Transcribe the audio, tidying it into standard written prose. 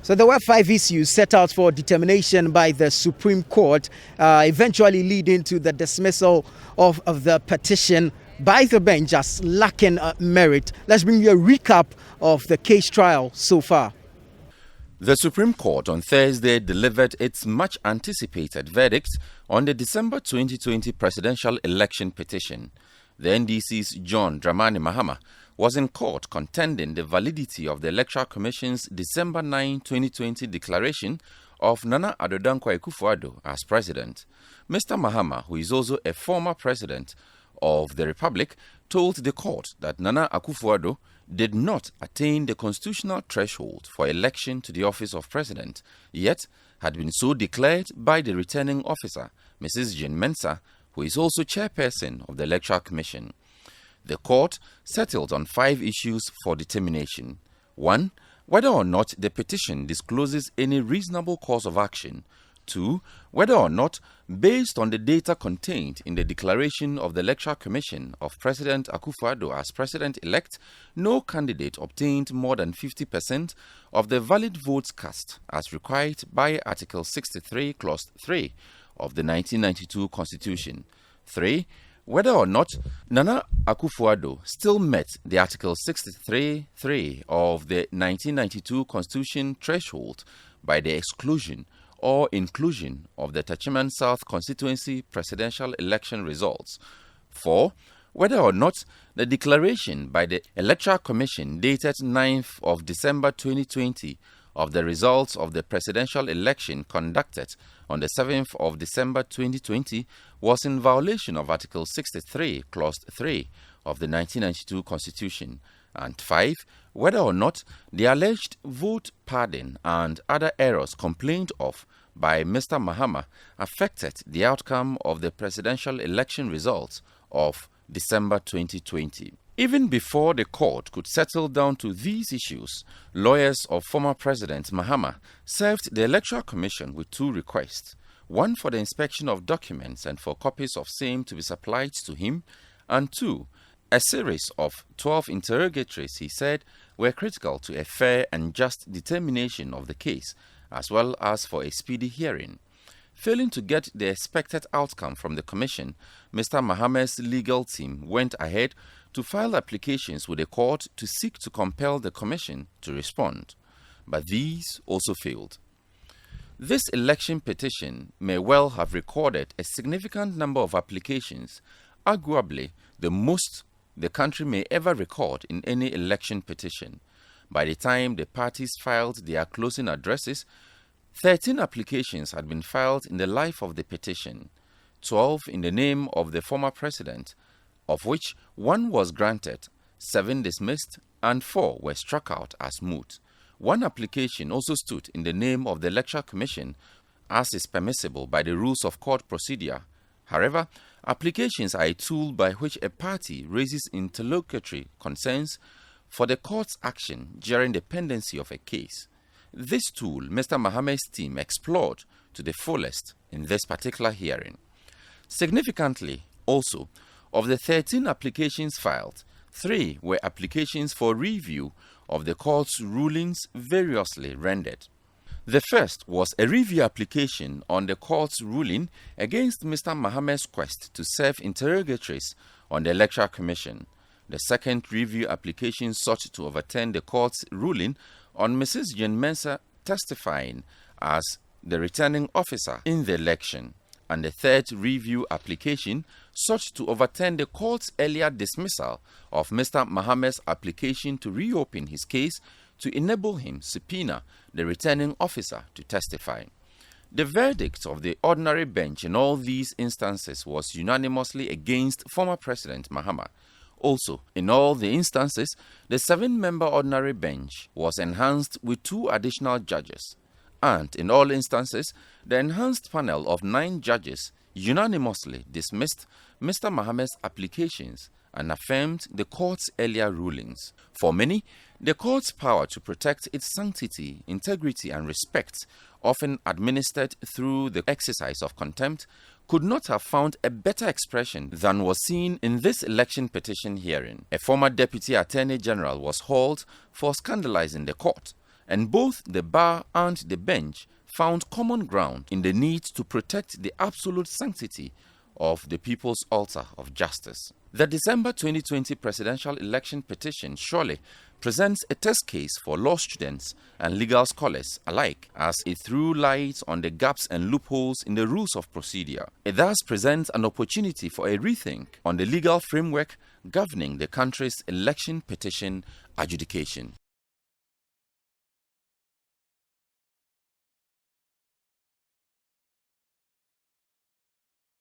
So there were 5 issues set out for determination by the Supreme Court, eventually leading to the dismissal of the petition by the bench as lacking merit. Let's bring you a recap of the case trial so far. The Supreme Court on Thursday delivered its much-anticipated verdict on the December 2020 presidential election petition. The NDC's John Dramani Mahama was in court contending the validity of the Electoral Commission's December 9, 2020 declaration of Nana Addo Dankwa Akufo-Addo as president. Mr. Mahama, who is also a former president of the Republic, told the court that Nana Akufo-Addo did not attain the constitutional threshold for election to the office of president, yet had been so declared by the returning officer, Mrs. Jean Mensah, who is also chairperson of the Electoral Commission. The court settled on 5 issues for determination. 1. Whether or not the petition discloses any reasonable course of action. 2. Whether or not, based on the data contained in the declaration of the Electoral Commission of President Akufo-Addo as president-elect, no candidate obtained more than 50% of the valid votes cast as required by Article 63, Clause 3 of the 1992 Constitution. 3. Whether or not Nana Akufo-Addo still met the Article 63(3) of the 1992 Constitution threshold by the exclusion or inclusion of the Tachiman South constituency presidential election results. 4. Whether or not the declaration by the Electoral Commission dated 9th of December 2020 of the results of the presidential election conducted on the 7th of December 2020 was in violation of Article 63, Clause 3 of the 1992 Constitution. And 5. Whether or not the alleged vote padding and other errors complained of by Mr. Mahama affected the outcome of the presidential election results of December 2020. Even before the court could settle down to these issues, lawyers of former President Mahama served the Electoral Commission with 2 requests, one for the inspection of documents and for copies of same to be supplied to him, and 2, a series of 12 interrogatories he said were critical to a fair and just determination of the case, as well as for a speedy hearing. Failing to get the expected outcome from the Commission, Mr. Mahama's legal team went ahead to file applications with the court to seek to compel the Commission to respond. But these also failed. This election petition may well have recorded a significant number of applications, arguably the most the country may ever record in any election petition. By the time the parties filed their closing addresses, 13 applications had been filed in the life of the petition, 12 in the name of the former president, of which 1 was granted, 7 dismissed, and 4 were struck out as moot. 1 application also stood in the name of the Electoral Commission, as is permissible by the rules of court procedure. However, applications are a tool by which a party raises interlocutory concerns for the court's action during the pendency of a case. This tool Mr. Mahama's team explored to the fullest in this particular hearing. Significantly, also, of the 13 applications filed, 3 were applications for review of the court's rulings variously rendered. The first was a review application on the court's ruling against Mr. Mahama's quest to serve interrogatories on the Electoral Commission. The second review application sought to overturn the court's ruling on Mrs. Jean Mensah testifying as the returning officer in the election. And the third review application sought to overturn the court's earlier dismissal of Mr. Mahama's application to reopen his case to enable him subpoena the returning officer to testify. The verdict of the ordinary bench in all these instances was unanimously against former President Mahama. Also, in all the instances, the 7-member ordinary bench was enhanced with 2 additional judges. And in all instances, the enhanced panel of 9 judges unanimously dismissed Mr. Mahama's applications and affirmed the court's earlier rulings. For many, the court's power to protect its sanctity, integrity, and respect, often administered through the exercise of contempt, could not have found a better expression than was seen in this election petition hearing. A former Deputy Attorney General was hauled for scandalizing the court, and both the bar and the bench found common ground in the need to protect the absolute sanctity of the People's Altar of Justice. The December 2020 presidential election petition surely presents a test case for law students and legal scholars alike, as it threw light on the gaps and loopholes in the rules of procedure. It thus presents an opportunity for a rethink on the legal framework governing the country's election petition adjudication.